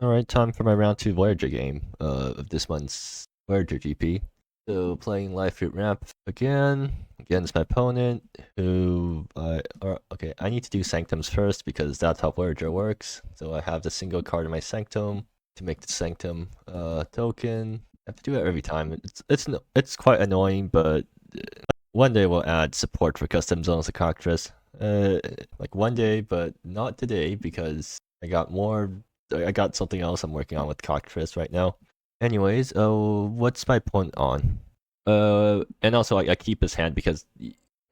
Alright, time for my round 2 Voyager game of this month's Voyager GP. So playing Live Fruit Ramp again against my opponent okay, I need to do Sanctums first because that's how Voyager works. So I have the single card in my Sanctum to make the Sanctum token. I have to do it every time. It's quite annoying, but one day we'll add support for custom zones to Cockatrice. Like one day, but not today because I got something else I'm working on with Cockatrice right now. Anyways, what's my point on? And also I keep this hand because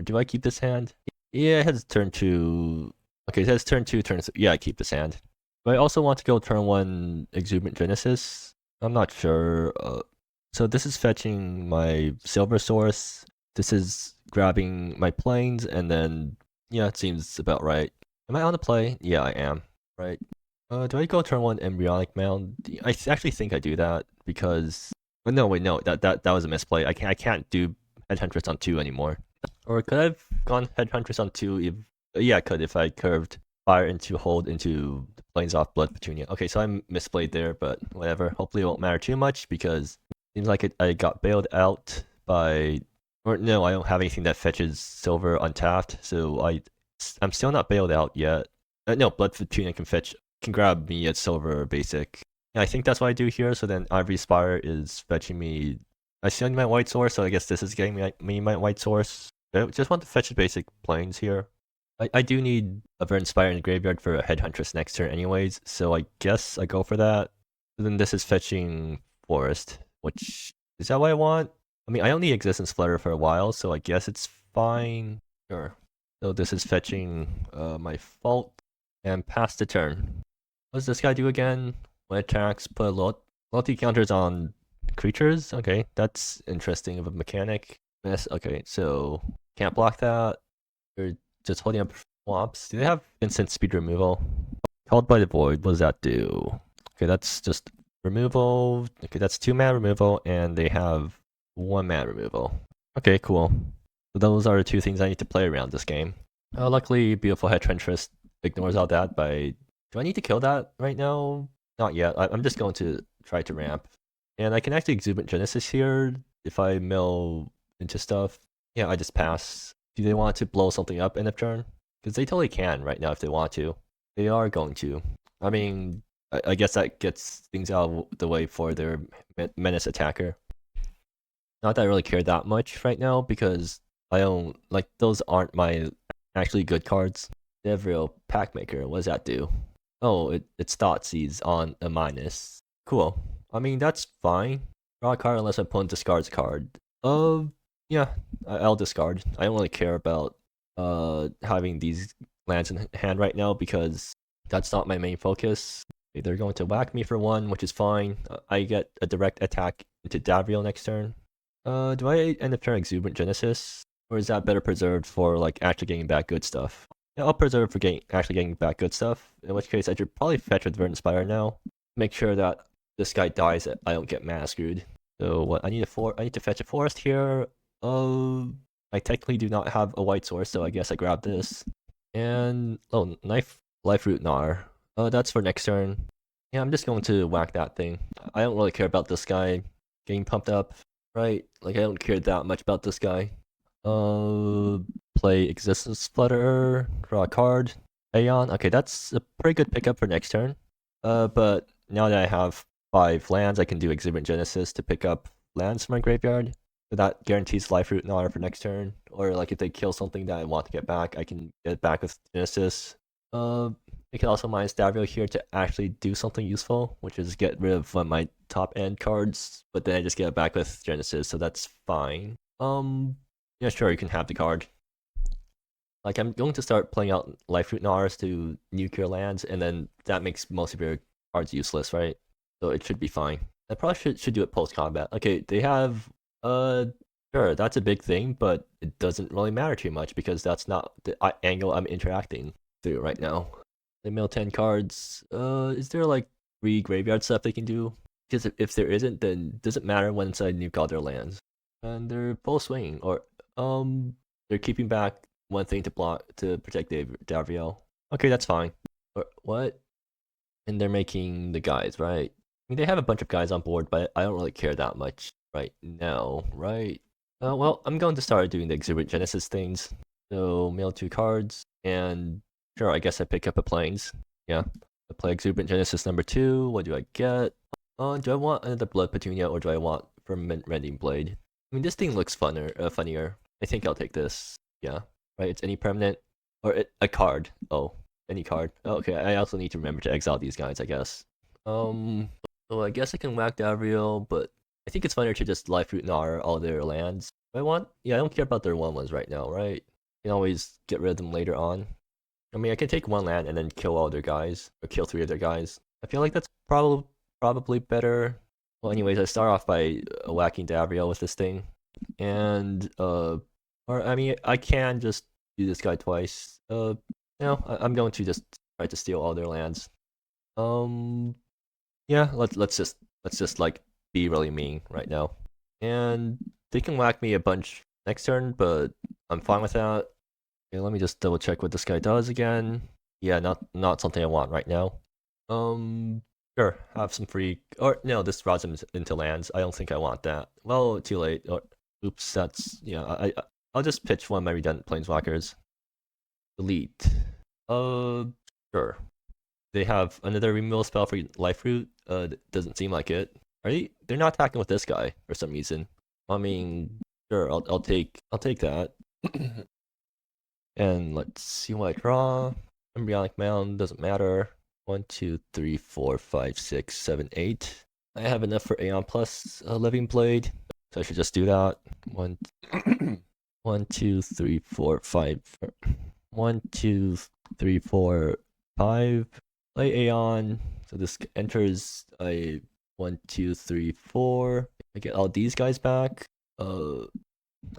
do I keep this hand? Yeah, it has turn two. Okay, it has turn two, turn three. Yeah, I keep this hand. But I also want to go turn one Exuberant Genesis. I'm not sure. So this is fetching my silver source. This is grabbing my planes, and then yeah, it seems about right. Am I on the play? Yeah, I am. Right. Do I go turn one Embryonic Mound? Actually think I do that because. Oh, no, wait, no, that was a misplay. I can't do Headhunters on 2 anymore. Or could I have gone Headhunters on 2 if. Yeah, I could if I curved Fire into Hold into the Plains off Blood Petunia. Okay, so I misplayed there, but whatever. Hopefully it won't matter too much because it seems like I got bailed out by. Or no, I don't have anything that fetches silver untapped, so I'm still not bailed out yet. No, Blood Petunia can grab me at silver basic. Yeah, I think that's what I do here. So then Ivory Spire is fetching me. I still need my white source, so I guess this is getting me my white source. I just want to fetch the basic planes here. I do need a Verdant Spire in the graveyard for a Headhuntress next turn anyways, so I guess I go for that. And then this is fetching Forest, which is that what I want? I mean, I don't need Existence Flutter for a while, so I guess it's fine. Sure. So this is fetching my Fault and pass the turn. What does this guy do again? When attacks, put loyalty counters on creatures? Okay, that's interesting of a mechanic. Yes, okay, so can't block that. You're just holding up swamps. Do they have instant speed removal? Called by the Void, what does that do? Okay, that's just removal. Okay, that's 2-mana removal, and they have 1-mana removal. Okay, cool. So those are the two things I need to play around this game. Luckily, Beautiful Headhuntress ignores all that by. Do I need to kill that right now? Not yet. I'm just going to try to ramp. And I can actually Exuberant Genesis here if I mill into stuff. Yeah, I just pass. Do they want to blow something up end of turn? Because they totally can right now if they want to. They are going to. I mean, I guess that gets things out of the way for their menace attacker. Not that I really care that much right now because I don't like those aren't my actually good cards. Devriel Packmaker, what does that do? Oh, it's Thoughtseize on a minus. Cool. I mean that's fine. Draw a card unless my opponent discards a card. Yeah, I'll discard. I don't really care about having these lands in hand right now because that's not my main focus. They're going to whack me for 1, which is fine. I get a direct attack into Davriel next turn. Do I end up turning Exuberant Genesis? Or is that better preserved for like actually getting back good stuff? Yeah, I'll preserve for actually getting back good stuff. In which case I should probably fetch with Verdant Spire now. Make sure that this guy dies, I don't get mana screwed. So what I need to fetch a forest here. I technically do not have a white source, so I guess I grab this. And Life Root Gnar. That's for next turn. Yeah, I'm just going to whack that thing. I don't really care about this guy getting pumped up, right? Like I don't care that much about this guy. Play Existence Flutter, draw a card. Aeon. Okay, that's a pretty good pickup for next turn. But now that I have 5 lands, I can do Exuberant Genesis to pick up lands from my graveyard. So that guarantees Life Root Gnar for next turn. Or like if they kill something that I want to get back, I can get it back with Genesis. I can also mine Stavrio here to actually do something useful, which is get rid of one of my top end cards, but then I just get it back with Genesis, so that's fine. Yeah, sure, you can have the card. Like, I'm going to start playing out Life Root Gnars to nuke your lands, and then that makes most of your cards useless, right? So it should be fine. I probably should do it post-combat. Okay, they have, sure, that's a big thing, but it doesn't really matter too much because that's not the angle I'm interacting through right now. They mill 10 cards. Is there like 3 graveyard stuff they can do? Because if there isn't, then it doesn't matter once I nuke all their lands. And they're both swinging, or they're keeping back one thing to block to protect Davriel. Okay, that's fine. Or what? And they're making the guys, right? I mean, they have a bunch of guys on board, but I don't really care that much right now, right? Well, I'm going to start doing the exuberant genesis things. So mail 2 cards, and sure, I guess I pick up a planes. Yeah, I play exuberant genesis number 2. What do I get? Do I want another blood petunia, or do I want firmament rending blade? I mean, this thing looks funnier. I think I'll take this. Yeah, right. It's any permanent or a card. Oh, any card. Oh, okay, I also need to remember to exile these guys, I guess. So I guess I can whack Davriel, but I think it's funnier to just life root Nar all their lands. I don't care about their 1/1s right now, right? You can always get rid of them later on. I mean, I can take 1 land and then kill all their guys, or kill 3 of their guys. I feel like that's probably better. Well, anyways, I start off by whacking Davriel with this thing, and or I mean, I can just do this guy twice. I'm going to just try to steal all their lands. Yeah, let's just like be really mean right now, and they can whack me a bunch next turn, but I'm fine with that. Okay, let me just double check what this guy does again. Yeah, not something I want right now. Sure, have some free. Or no, this rots him into lands. I don't think I want that. Well, too late. Or oops, that's yeah. I'll just pitch one of my redundant planeswalkers. Delete. Sure. They have another removal spell for life root. Doesn't seem like it. Are they? They're not attacking with this guy for some reason. I mean, sure. I'll take that. And let's see what I draw. Embryonic Mound doesn't matter. 1, 2, 3, 4, 5, 6, 7, 8. I have enough for Aeon Plus Living Blade, so I should just do that. 1, 2, 3, 4, 5. 1, 2, 3, 4, 5. Play Aeon. So this enters a 1, 2, 3, 4. I get all these guys back. I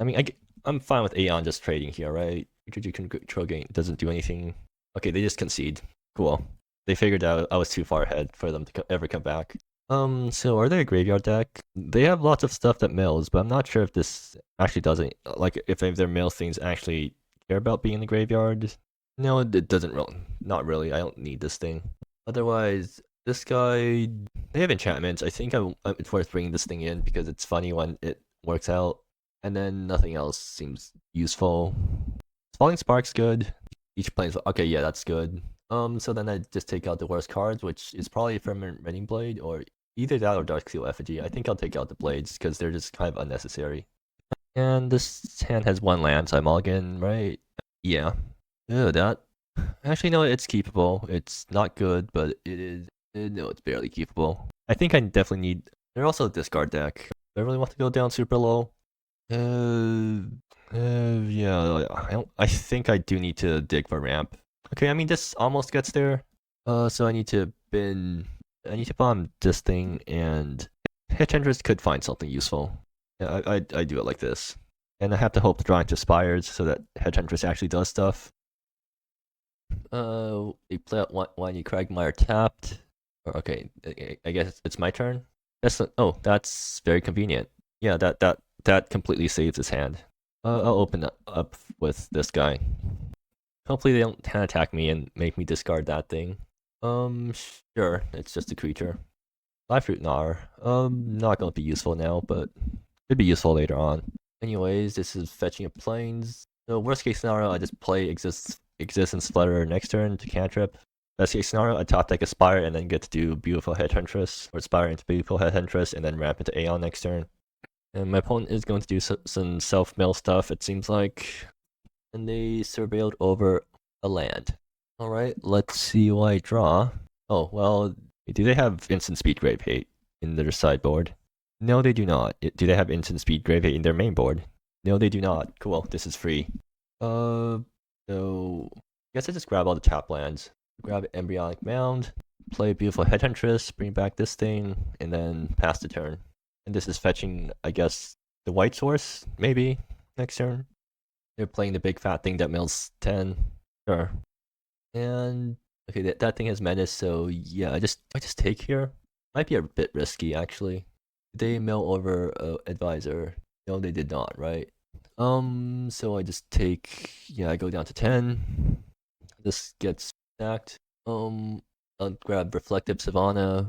mean, I'm fine with Aeon just trading here, right? GPG control gain doesn't do anything. Okay, they just concede. Cool. They figured out I was too far ahead for them to ever come back. So are they a graveyard deck? They have lots of stuff that mills, but I'm not sure if this actually doesn't, like, if any of their mill things actually care about being in the graveyard. No, it doesn't really. Not really. I don't need this thing. Otherwise, this guy, they have enchantments. I think it's worth bringing this thing in because it's funny when it works out. And then nothing else seems useful. Falling Spark's good. Each plane's okay, yeah, that's good. So then I just take out the worst cards, which is probably Firmament Rending Blade, or either that or Darksteel Effigy. I think I'll take out the blades because they're just kind of unnecessary. And this hand has 1 land, so I mulligan, right? Yeah. Ew, that. Actually, no, it's keepable. It's not good, but it is. No, it's barely keepable. I think I definitely need. They're also a discard deck. Do I really want to go down super low? Yeah, I think I do need to dig for ramp. Okay, I mean, this almost gets there. So I need to bomb this thing, and Hitchendress could find something useful. Yeah, I do it like this. And I have to hope the drawing just spires so that Hitchendress actually does stuff. We play out Whiny Cragmire tapped. Okay, I guess it's my turn. That's very convenient. Yeah, that completely saves his hand. I'll open up with this guy. Hopefully they don't hand attack me and make me discard that thing. Sure, it's just a creature. Life Root Gnar. Not gonna be useful now, but could be useful later on. Anyways, this is fetching a planes. So worst case scenario, I just play Existence Flutter next turn to cantrip. Best case scenario, I top deck Aspire and then get to do Beautiful Headhuntress, or Aspire into Beautiful Headhuntress, and then ramp into Aeon next turn. And my opponent is going to do some self-mill stuff, it seems like. And they surveilled over a land. Alright, let's see what I draw. Oh, well, do they have Instant Speed Grave Hate in their sideboard? No, they do not. Do they have Instant Speed Grave Hate in their main board? No, they do not. Cool, this is free. So I guess I just grab all the tap lands. Grab Embryonic Mound, play Beautiful Headhuntress, bring back this thing, and then pass the turn. And this is fetching, I guess, the white source, maybe, next turn. They're playing the big fat thing that mills 10. Sure. And okay, that thing has menace, so yeah, I just take here. Might be a bit risky actually. Did they mill over advisor? No, they did not, right? So I just take, yeah, I go down to 10. This gets stacked. I'll grab Reflective Savannah,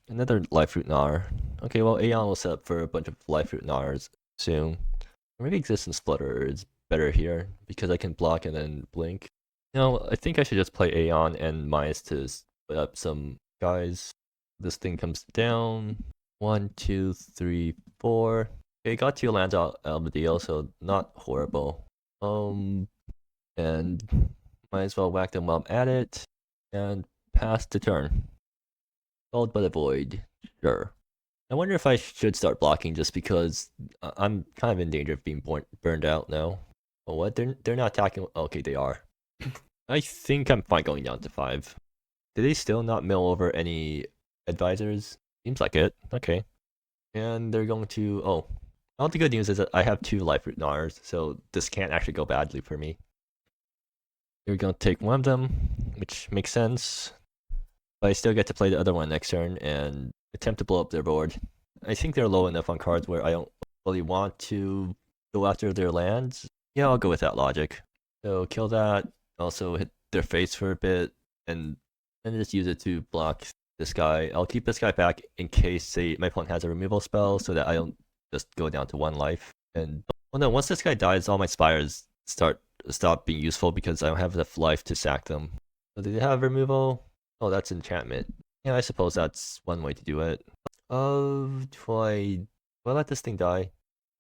another Life Root Gnar. Okay, well, Aeon will set up for a bunch of Life Root Gnars soon. Or maybe Existence Flutter is better here, because I can block and then blink. No, I think I should just play Aeon and Minus to split up some guys. This thing comes down. 1, 2, 3, 4. Okay, got 2 lands out of the deal, so not horrible. And might as well whack them while I'm at it. And pass the turn. Followed by the void. Sure. I wonder if I should start blocking just because I'm kind of in danger of being burned out now. Oh, what? They're not attacking. Okay, they are. I think I'm fine going down to 5. Did they still not mill over any advisors? Seems like it. Okay. And they're going to... Oh. All the good news is that I have 2 Life Root Gnars, so this can't actually go badly for me. You're going to take one of them, which makes sense. But I still get to play the other one next turn and attempt to blow up their board. I think they're low enough on cards where I don't really want to go after their lands. Yeah, I'll go with that logic. So kill that, also hit their face for a bit, and then just use it to block this guy. I'll keep this guy back in case my opponent has a removal spell so that I don't just go down to 1 life. And well, no, once this guy dies, all my spires stop being useful because I don't have enough life to sack them. So do they have removal? Oh, that's enchantment. Yeah, I suppose that's one way to do it. Do I let this thing die?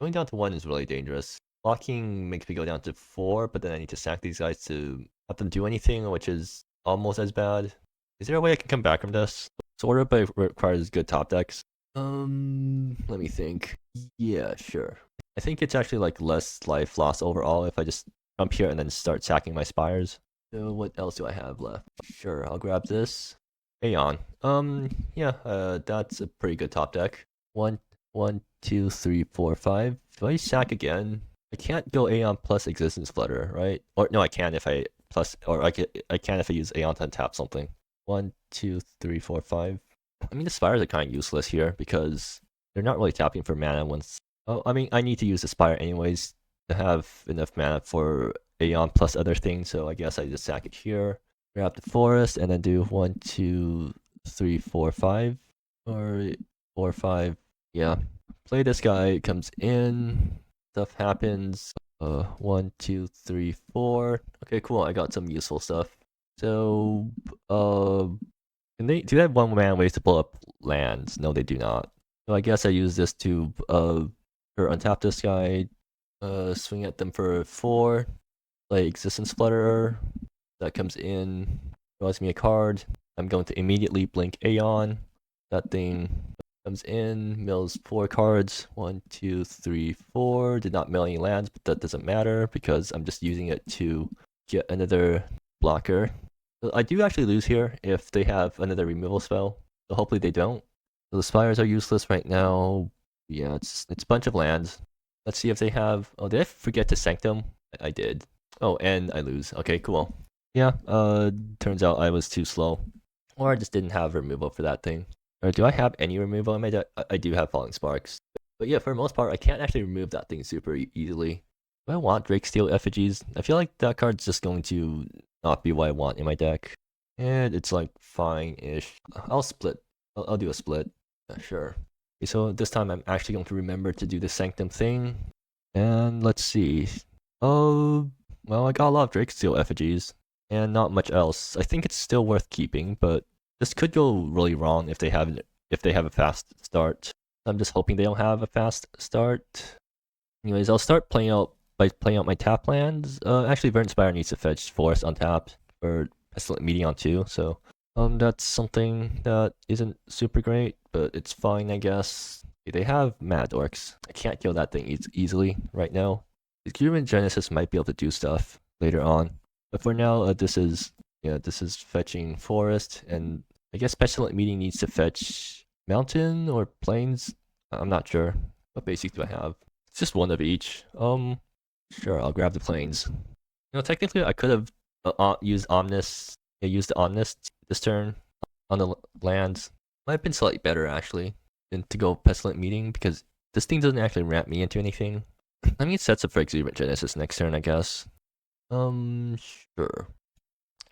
Going down to 1 is really dangerous. Blocking makes me go down to 4, but then I need to sack these guys to have them do anything, which is almost as bad. Is there a way I can come back from this? Sort of, but it requires good top decks. Let me think. Yeah, sure. I think it's actually like less life loss overall if I just jump here and then start sacking my spires. So what else do I have left? Sure, I'll grab this. Aeon. Yeah, that's a pretty good top deck. 1, 2, 3, 4, 5. Do I sack again? I can't go Aeon plus Existence Flutter, right? Or no, I can if I can if I use Aeon to untap something. 1, 2, 3, 4, 5. I mean, the spires are kind of useless here because they're not really tapping for mana once. Oh, I mean, I need to use the spire anyways to have enough mana for Aeon plus other things, so I guess I just sack it here. Grab the forest and then do 1, 2, 3, 4, 5. Or 4, 5. Yeah. Play this guy, comes in. Stuff happens. 1, 2, 3, 4. Okay, cool. I got some useful stuff. So, do they have 1 mana ways to blow up lands? No, they do not. So I guess I use this to untap this guy, swing at them for 4, play Existence Flutterer. That comes in, draws me a card. I'm going to immediately blink Aeon. That thing comes in, mills 4 cards. 1, 2, 3, 4. Did not mill any lands, but that doesn't matter because I'm just using it to get another blocker. So I do actually lose here if they have another removal spell. So hopefully they don't. So the spires are useless right now. Yeah, it's a bunch of lands. Let's see if they have... Oh, did I forget to Sanctum? I did. Oh, and I lose. Okay, cool. Yeah, turns out I was too slow. Or I just didn't have removal for that thing. Or do I have any removal in my deck? I do have Falling Sparks. But yeah, for the most part, I can't actually remove that thing super easily. Do I want Drakesteel Effigies? I feel like that card's just going to not be what I want in my deck. And it's like fine-ish. I'll split. I'll do a split. Sure. Okay, so this time I'm actually going to remember to do the Sanctum thing. And let's see. Oh, well, I got a lot of Drakesteel Effigies. And not much else. I think it's still worth keeping, but this could go really wrong if they have a fast start. I'm just hoping they don't have a fast start. Anyways, I'll start playing out my tap lands. Actually, Verdant Spire needs to fetch Forest untapped for Pestilent Meeting on 2, so that's something that isn't super great, but it's fine, I guess. They have Mad Orcs. I can't kill that thing easily right now. The Human Genesis might be able to do stuff later on, but for now, this is fetching Forest, and I guess Pestilent Meeting needs to fetch Mountain or Plains. I'm not sure. What basic do I have? It's just one of each. Sure, I'll grab the Plains. Technically, I could have used Omnis. Used the Omnis this turn on the lands. Might have been slightly better actually than to go Pestilent Meeting because this thing doesn't actually ramp me into anything. I mean, it sets up for Exuberant Genesis next turn, I guess. Sure.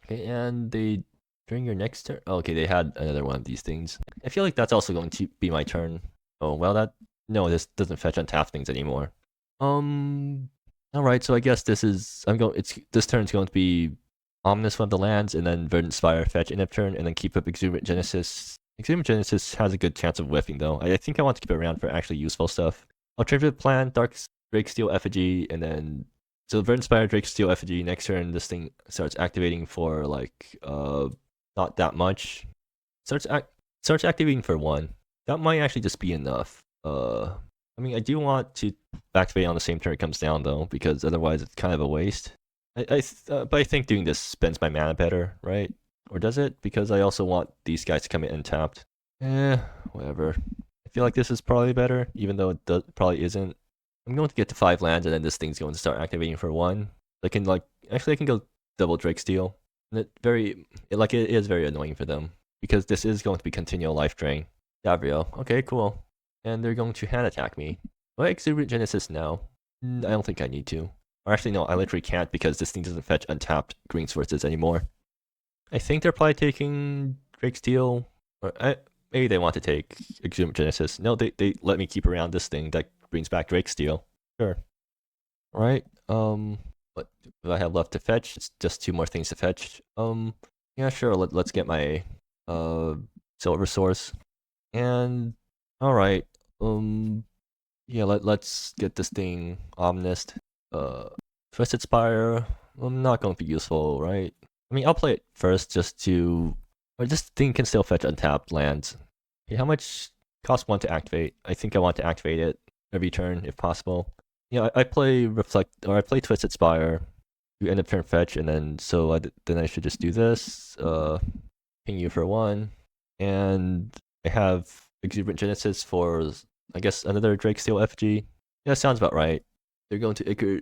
Okay, and they During your next turn? Oh, okay, they had another one of these things. I feel like that's also going to be my turn. Oh, well, no, this doesn't fetch untap things anymore. Alright, so I guess this turn's going to be Ominous one of the lands, and then Verdant Spire fetch in turn, and then keep up Exuberant Genesis. Exuberant Genesis has a good chance of whiffing, though. I think I want to keep it around for actually useful stuff. Alternative plan, Drakesteel Effigy, and then... So Verdant Spire, Drakesteel Effigy, next turn this thing starts activating for, like, not that much. Starts activating for 1. That might actually just be enough. I mean, I do want to activate on the same turn it comes down, though, because otherwise it's kind of a waste. But I think doing this spends my mana better, right? Or does it? Because I also want these guys to come in untapped. Whatever. I feel like this is probably better, even though it probably isn't. I'm going to get to 5 lands, and then this thing's going to start activating for 1. I can go double Drakesteel. And it is very annoying for them, because this is going to be continual life drain. Davrio. Okay, cool. And they're going to hand attack me. Do I Exuberant Genesis now? I don't think I need to. Or actually, no, I literally can't because this thing doesn't fetch untapped green sources anymore. I think they're probably taking Drakesteel. Or maybe they want to take Exuberant Genesis. No, they let me keep around this thing that brings back Drakesteel. Sure. Alright, what do I have left to fetch? It's just 2 more things to fetch. Yeah, sure, let's get my, Silver Source. And, alright, yeah, let's get this thing Omnist. Twisted Spire, not going to be useful, right? I mean, I'll play it first or this thing can still fetch untapped lands. Okay, how much cost 1 to activate? I think I want to activate it every turn if possible. Yeah, I play Twisted Spire, you end up turn fetch, and then then I should just do this. Ping you for 1, and I have Exuberant Genesis for, I guess, another Drakesteel FG. Yeah, sounds about right. They're going to Ichor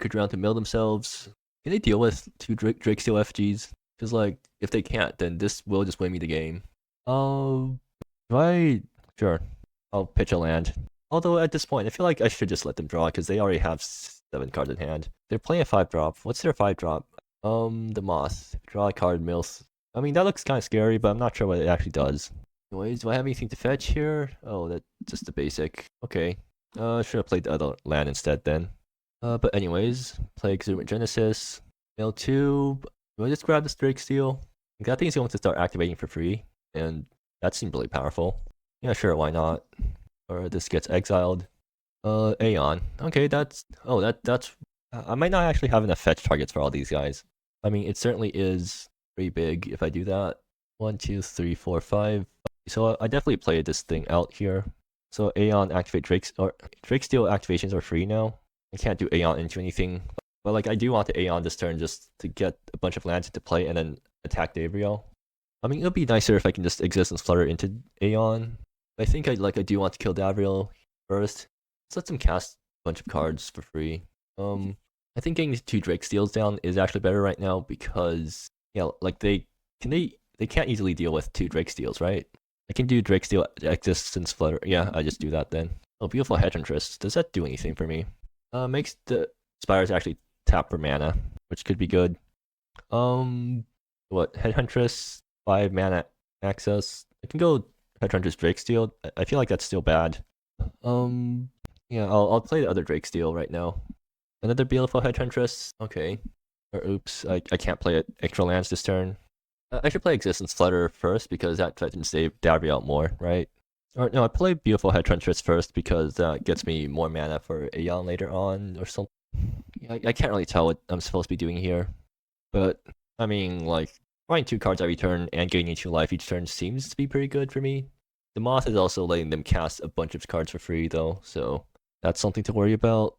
Drown to mill themselves. Can they deal with 2 Drakesteel FGs? Because, like, if they can't, then this will just win me the game. Sure. I'll pitch a land. Although at this point, I feel like I should just let them draw because they already have 7 cards in hand. They're playing a 5-drop. What's their 5-drop? The Moth. Draw a card, mills. I mean, that looks kind of scary, but I'm not sure what it actually does. Anyways, do I have anything to fetch here? Oh, that's just the basic. Okay. Should have played the other land instead then. But anyways, play Exuberant Genesis. Mill 2. Do I just grab this Drakesteel? That thing's going to start activating for free, and that seemed really powerful. Yeah, sure, why not? Or this gets exiled. Aeon. Okay, that's... I might not actually have enough fetch targets for all these guys. I mean, it certainly is pretty big if I do that. 1, 2, 3, 4, 5. So I definitely played this thing out here. So Aeon activate Drakesteel activations are free now. I can't do Aeon into anything. But like, I do want to Aeon this turn just to get a bunch of lands into play and then attack Davriel. I mean, it would be nicer if I can just Existence Flutter into Aeon. I think I do want to kill Davriel first. Let's let them cast a bunch of cards for free. I think getting 2 Drakesteels down is actually better right now because, yeah, like they can't easily deal with 2 Drakesteels, right? I can do Drakesteel Existence Flutter. Yeah, I just do that then. Oh, beautiful Headhuntress. Does that do anything for me? Makes the Spires actually tap for mana, which could be good. What? Headhuntress, 5 mana access. I can go Headhuntress Drakesteel. I feel like that's still bad. Yeah, I'll play the other Drakesteel right now. Another beautiful Headhuntress. Okay. Or oops, I can't play it. Extra lands this turn. I should play Existence Flutter first because that can save Davriel out more, right? Or no, I play Beautiful Headhuntress first because that gets me more mana for Aeon later on or something. I can't really tell what I'm supposed to be doing here. But, I mean, like, drawing 2 cards every turn and gaining 2 life each turn seems to be pretty good for me. The Moth is also letting them cast a bunch of cards for free, though, so that's something to worry about.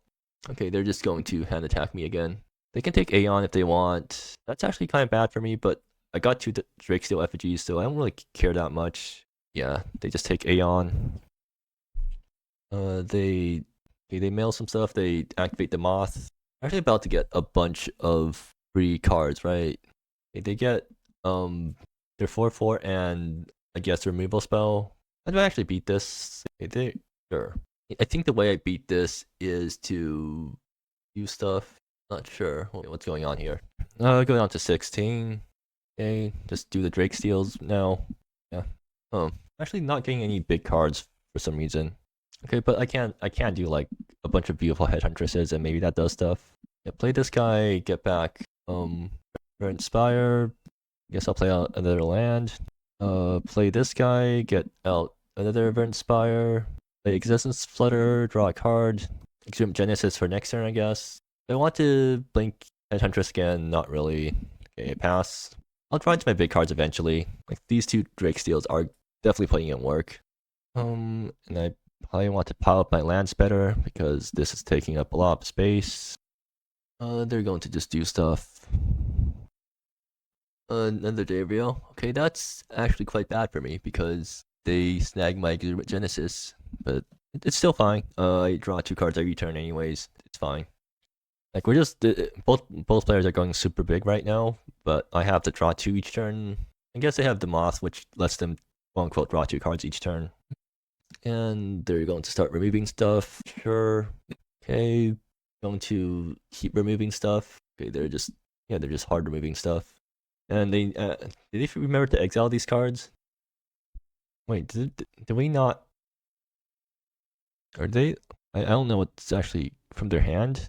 Okay, they're just going to hand attack me again. They can take Aeon if they want. That's actually kind of bad for me, but I got 2 Drakesteel effigies, so I don't really care that much. Yeah, they just take Aeon. They mail some stuff. They activate the Moth. I'm actually about to get a bunch of free cards, right? They get their 4/4 and I guess removal spell. How do I actually beat this? Sure. I think the way I beat this is to use stuff. Not sure what's going on here. Go down to 16. Okay, just do the Drake steals now. Yeah. Oh, actually not getting any big cards for some reason. Okay, but I can't do like a bunch of beautiful headhuntresses and maybe that does stuff. Yeah, play this guy, get back Inspire. Guess I'll play out another land. Play this guy, get out another Inspire. Play Existence Flutter, draw a card. Exhume Genesis for next turn, I guess. If I want to blink Headhuntress again, not really. Okay, pass. I'll draw into my big cards eventually. Like these two Drake steals are definitely putting in work. And I probably want to pile up my lands better because this is taking up a lot of space. They're going to just do stuff. Another day real. Okay, that's actually quite bad for me because they snag my Genesis, but it's still fine. I draw 2 cards every turn anyways. It's fine. Like we're just both players are going super big right now, but I have to draw 2 each turn. I guess they have the Moth, which lets them quote unquote draw 2 cards each turn. And they're going to start removing stuff. Sure. Okay. Going to keep removing stuff. Okay, they're just hard removing stuff. And they did they remember to exile these cards? Wait, did we not? Are they? I don't know what's actually from their hand.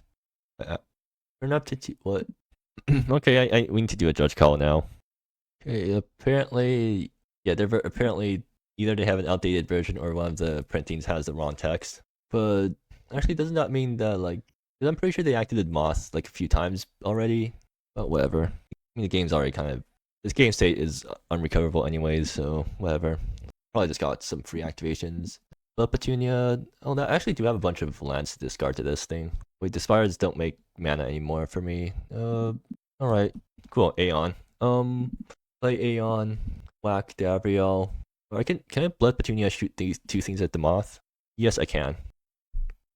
Turn up to what? Okay, we need to do a judge call now. Okay, apparently, yeah, they're apparently either they have an outdated version or one of the printings has the wrong text. But actually, doesn't that mean that like? I'm pretty sure they activated Moth like a few times already. But whatever. I mean, the game's already kind of this game state is unrecoverable anyways, so whatever. Probably just got some free activations. But Petunia, oh, I actually do have a bunch of lands to discard to this thing. Wait, the Spires don't make mana anymore for me. Alright, cool. Aeon. Play Aeon, whack Gabriel. Or can I Blood Petunia shoot these 2 things at the Moth? Yes, I can.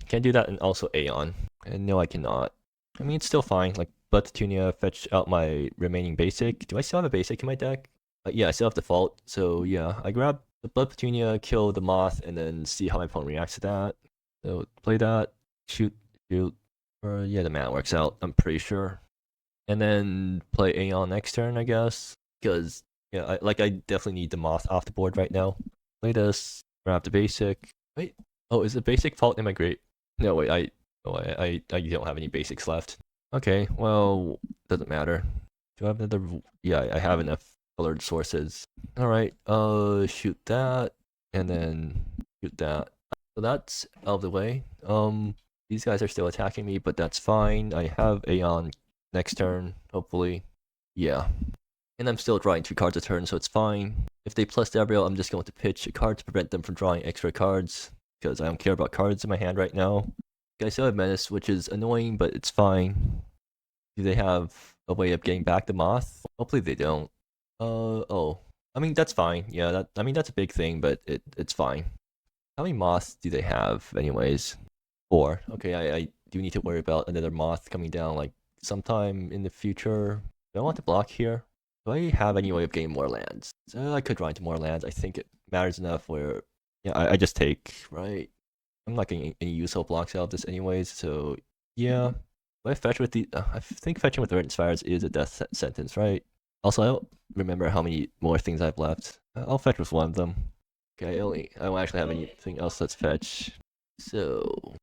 Can do that and also Aeon. And no, I cannot. I mean, it's still fine. Like, Blood Petunia, fetch out my remaining basic. Do I still have a basic in my deck? Yeah, I still have Default. So yeah, I grab the Blood Petunia, kill the Moth, and then see how my opponent reacts to that. So play that, shoot. Or yeah, the mana works out, I'm pretty sure. And then play Aeon next turn, I guess. Because yeah, I definitely need the Moth off the board right now. Play this, grab the basic. Wait, oh, is the basic fault in my grave? No, wait, I don't have any basics left. Okay, well, doesn't matter. Do I have another? Yeah, I have enough colored sources. Alright, shoot that, and then shoot that. So that's out of the way. These guys are still attacking me, but that's fine. I have Aeon next turn, hopefully. Yeah. And I'm still drawing 2 cards a turn, so it's fine. If they plus Gabriel, I'm just going to pitch a card to prevent them from drawing extra cards, because I don't care about cards in my hand right now. I still have Menace, which is annoying, but it's fine. Do they have a way of getting back the Moth? Hopefully they don't. Oh. I mean, that's fine. Yeah, I mean, that's a big thing, but it's fine. How many Moths do they have, anyways? 4. Okay, I do need to worry about another Moth coming down, like, sometime in the future. Do I want to block here? Do I have any way of getting more lands? I could draw into more lands. I think it matters enough where, yeah, I just take, right? I'm not getting any useful blocks out of this anyways, so yeah. I fetch with the, I think fetching with the Inspires is a death sentence, right? Also, I don't remember how many more things I've left. I'll fetch with one of them. Okay, I don't actually have anything else. Let's fetch. So,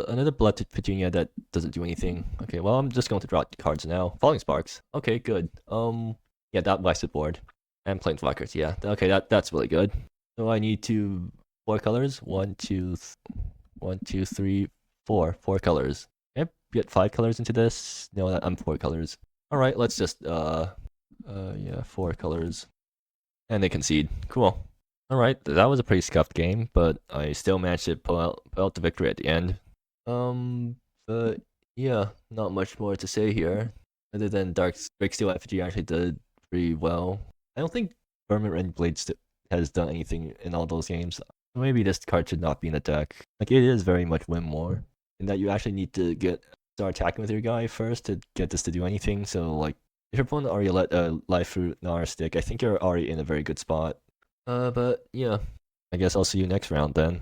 another Blood to Petunia that doesn't do anything. Okay, well, I'm just going to draw cards now. Falling Sparks. Okay, good. Yeah, that wipes the board. And Planeswalkers, yeah. Okay, that's really good. So I need 4 colors. 1, 2, 3, 4. 4 colors. Can I get 5 colors into this? No, I'm 4 colors. Alright, let's just, yeah, 4 colors. And they concede. Cool. Alright, that was a pretty scuffed game, but I still managed to pull out the victory at the end. But yeah, not much more to say here. Other than Drake Steel FG actually did pretty well. I don't think Permanent Blade has done anything in all those games. Maybe this card should not be in the deck. Like, it is very much win more. In that you actually need to start attacking with your guy first to get this to do anything. So, like, if your opponent already let a Life Fruit Nar stick, I think you're already in a very good spot. But yeah. I guess I'll see you next round then.